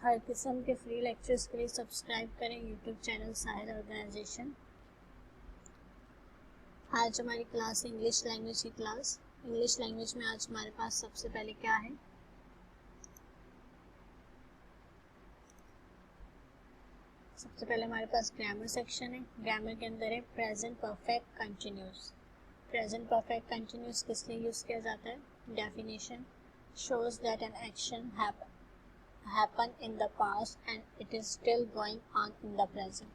हर किस्म के free lectures के लिए सब्सक्राइब करें यूट्यूब चैनल साहिर ऑर्गेनाइजेशन। आज हमारी क्लास इंग्लिश लैंग्वेज की क्लास। इंग्लिश लैंग्वेज में आज हमारे पास सबसे पहले क्या है, सबसे पहले हमारे पास ग्रामर सेक्शन है। ग्रामर के अंदर है present perfect continuous. Present perfect continuous किस लिए यूज़ किया जाता है? Definition shows that an action happened in the past and it is still going on in the present।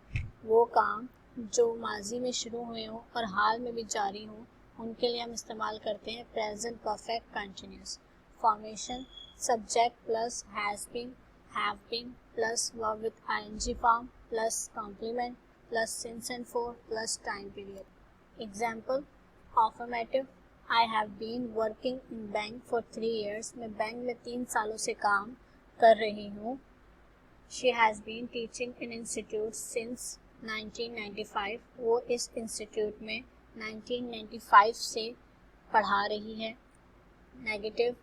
वो काम जो माजी में शुरू हुए हों और हाल में भी जारी हों, उनके लिए हम इस्तेमाल करते हैं present perfect continuous. Formation subject plus has been, have been plus verb with ING form plus complement plus since and for plus time period. Example affirmative I have been working in bank for 3 years। मैं bank में 3 सालों से काम कर रही हूँ। She has been teaching in institute since 1995। वो इस इंस्टीट्यूट में 1995 से पढ़ा रही है। Negative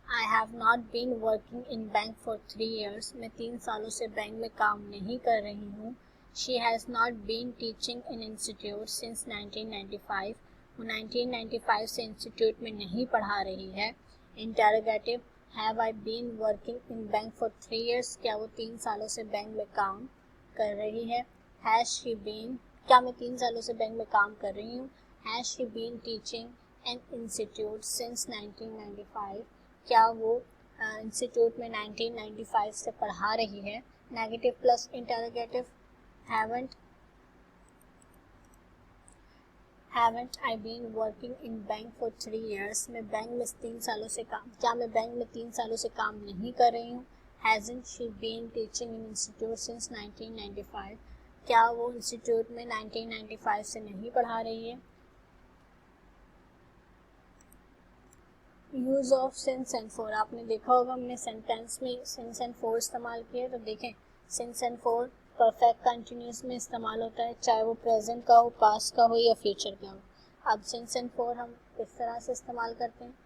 I have not been working in bank for 3 years। मैं 3 सालों से बैंक में काम नहीं कर रही हूँ। She has not been teaching in institute since 1995। वो 1995 से इंस्टीट्यूट में नहीं पढ़ा रही है। Interrogative have I been working in bank for 3 years। क्या वो 3 सालों से बैंक में काम कर रही है। हैज़ शी बीन, क्या मैं 3 सालों से बैंक में काम कर रही हूँ। Has she been teaching an institute since 1995। क्या वो इंस्टीट्यूट में 1995 से पढ़ा रही है। Negative plus interrogative haven't I been working in bank for 3 years। मैं बैंक में 3 सालों से काम, क्या मैं बैंक में 3 सालों से काम नहीं कर रही हूँ। Hasn't she been teaching in institute since 1995। क्या वो इंस्टीट्यूट में 1995 से नहीं पढ़ा रही है। Use of since and for, आपने देखा होगा हमने सेंटेंस में सिंस एंड फॉर इस्तेमाल किए। तो देखें since and for perfect continuous में इस्तेमाल होता है, चाहे वो प्रेजेंट का हो, पास्ट का हो या फ्यूचर का हो। अब सिंस एंड फॉर हम किस तरह से इस्तेमाल करते हैं।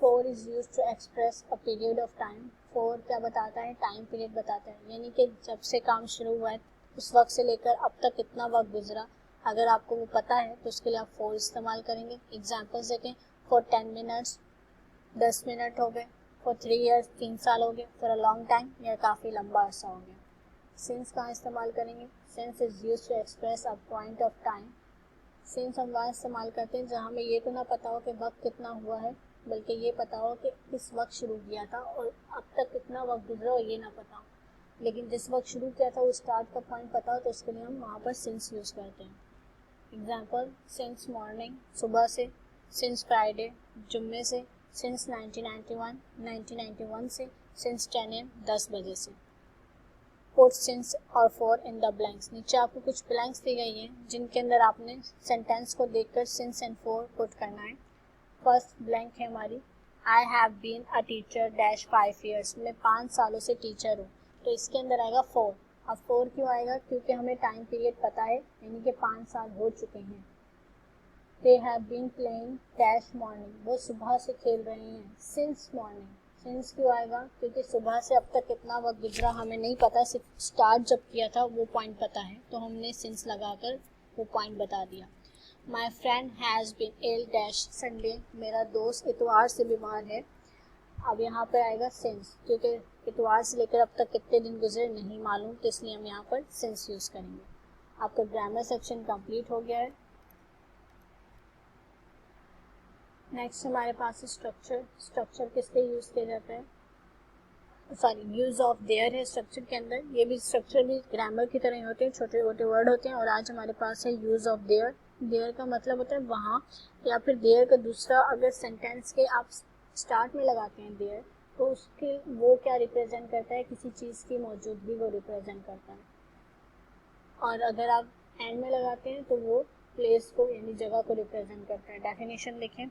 For is use to express a period of time. For क्या बताता है, टाइम पीरियड बताता है, यानी कि जब से काम शुरू हुआ है उस वक्त से लेकर अब तक कितना वक्त गुजरा, अगर आपको वो पता है तो उसके लिए आप फॉर इस्तेमाल करेंगे। एग्जाम्पल्स देखें, फॉर 10 minutes 10 मिनट हो गए, फॉर 3 years 3 साल हो गए, फॉर अ लॉन्ग टाइम या काफ़ी लंबा अर्सा हो गया। सिंस कहाँ इस्तेमाल करेंगे। Since is use to express a point of time. Since हम वहाँ इस्तेमाल करते हैं जहाँ हमें ये तो ना पता हो कि वक्त कितना हुआ है, बल्कि ये पता हो कि इस वक्त शुरू किया था और अब तक कितना वक्त गुजरा हो ये ना पता हो, लेकिन जिस वक्त शुरू किया था वो स्टार्ट का पॉइंट पता हो, तो उसके लिए हम वहाँ पर सिंस यूज़ करते हैं। एग्जाम्पल सिंस मॉर्निंग, सुबह से। सिंस फ्राइडे, जुम्मे से। सिंस 1991 से। सिंस 10 AM 10 बजे से। पुट सिंस और फॉर इन द ब्लैंक्स। नीचे आपको कुछ ब्लैंक्स दी गई हैं जिनके अंदर आपने सेंटेंस को देखकर सिंस एंड फॉर पुट करना है। फर्स्ट ब्लैंक है हमारी, I have been a teacher dash 5 years। मैं 5 सालों से टीचर हूँ, तो इसके अंदर आएगा फॉर। अब फॉर क्यों आएगा, क्योंकि हमें टाइम पीरियड पता है, यानी कि 5 साल हो चुके हैं। They have been playing dash morning. वो सुबह से खेल रहे हैं सिंस मॉर्निंग। सिंस क्यों आएगा, क्योंकि सुबह से अब तक कितना वक्त गुजरा हमें नहीं पता, सिर्फ स्टार्ट जब किया था वो पॉइंट पता है, तो हमने सिंस लगाकर वो पॉइंट बता दिया। My friend has been ill dash Sunday. मेरा दोस्त इतवार से बीमार है। अब यहाँ पर आएगा सिंस, क्योंकि इतवार से लेकर अब तक कितने दिन गुजरे नहीं मालूम, तो इसलिए हम यहाँ पर सिंस यूज़ करेंगे। आपका ग्रामर सेक्शन कंप्लीट हो गया है। नेक्स्ट हमारे पास स्ट्रक्चर। स्ट्रक्चर किस लिए यूज़ किया जाता है, सॉरी यूज़ ऑफ देयर है स्ट्रक्चर के अंदर। ये भी स्ट्रक्चर भी ग्रामर की तरह ही होते हैं, छोटे छोटे वर्ड होते हैं। और आज हमारे पास है यूज़ ऑफ देयर। देयर का मतलब होता है वहाँ, या फिर देयर का दूसरा, अगर सेंटेंस के आप स्टार्ट में लगाते हैं देयर, तो उसके वो क्या रिप्रेजेंट करता है, किसी चीज़ की मौजूदगी को रिप्रेजेंट करता है। और अगर आप एंड में लगाते हैं तो वो प्लेस को यानी जगह को रिप्रेजेंट करता है। डेफिनेशन देखें,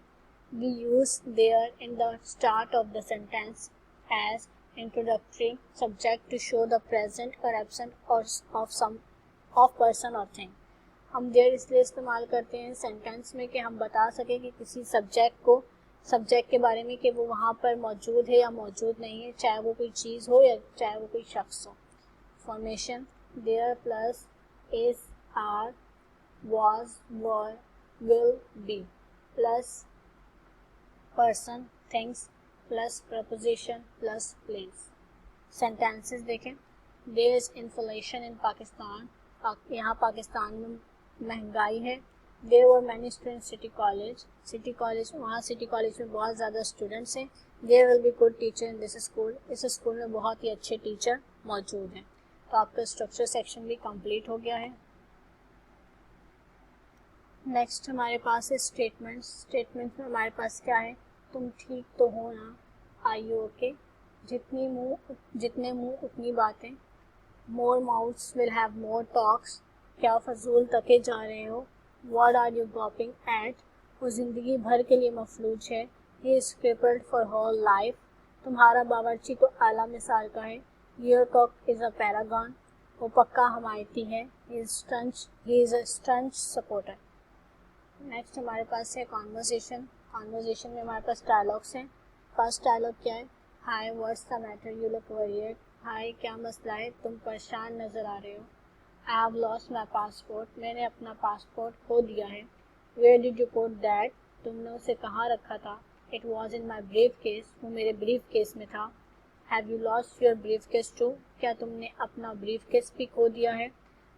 we use there in the start of the sentence as introductory subject to show the present or absent of person or thing। हम there इसलिए इस्तेमाल करते हैं सेंटेंस में कि हम बता सकें कि किसी सब्जेक्ट को सब्जेक्ट के बारे में कि वो वहाँ पर मौजूद है या मौजूद नहीं है, चाहे वो कोई चीज़ हो या चाहे वो कोई शख्स हो। Formation there plus is, are, was, were, will be plus person, things plus preposition plus place. Sentences देखें। There is inflation in Pakistan, यहाँ पाकिस्तान में महंगाई है। There were many students city college, वहाँ सिटी कॉलेज में बहुत ज़्यादा स्टूडेंट्स हैं। There will be good teacher in this school, इस स्कूल में बहुत ही अच्छे टीचर मौजूद हैं। तो आपका स्ट्रक्चर सेक्शन भी कंप्लीट हो गया है। नेक्स्ट हमारे पास है स्टेटमेंट्स। स्टेटमेंट्स में हमारे पास क्या है, तुम ठीक तो हो ना, आर यू ओके, जितने मुंह उतनी बातें, more mouths will have more talks, क्या फजूल तके जा रहे हो, what are you gaping at, वो ज़िंदगी भर के लिए मफलूज है, he is crippled for whole life, तुम्हारा बावर्ची तो आला मिसाल का है, your cook is a paragon, वो पक्का हमायती है, he is a staunch supporter. Next हमारे पास है कॉन्वर्सेशन। कॉन्वर्सेशन में हमारे पास डायलॉग्स हैं। फर्स्ट डायलॉग क्या है, हाय what's the matter you look worried, hi क्या मसला है, तुम परेशान नज़र आ रहे हो। I have lost my passport, मैंने अपना पासपोर्ट खो दिया है। Where did you put that, तुमने उसे कहाँ रखा था। It was in my briefcase, वो मेरे ब्रीफ केस में था। Have you lost your briefcase too, क्या तुमने अपना ब्रीफ केस भी खो दिया है।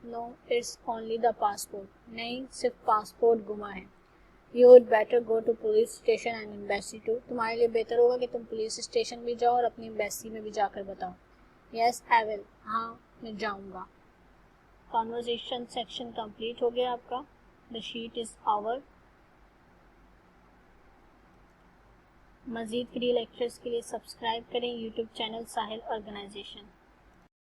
No it's only the passport, नहीं सिर्फ पासपोर्ट गुमा है। You would better go to police station and embassy too, तुम्हारे लिए बेहतर होगा कि तुम पुलिस स्टेशन भी जाओ और अपनी एम्बेसी में भी जाकर बताओ। यस आई विल, हाँ मैं जाऊँगा। कॉन्वर्जेशन सेक्शन कंप्लीट हो गया आपका। The sheet is over. मज़ीद फ्री लेक्चर्स के लिए सब्सक्राइब करें यूट्यूब चैनल साहिल ऑर्गेनाइजेशन।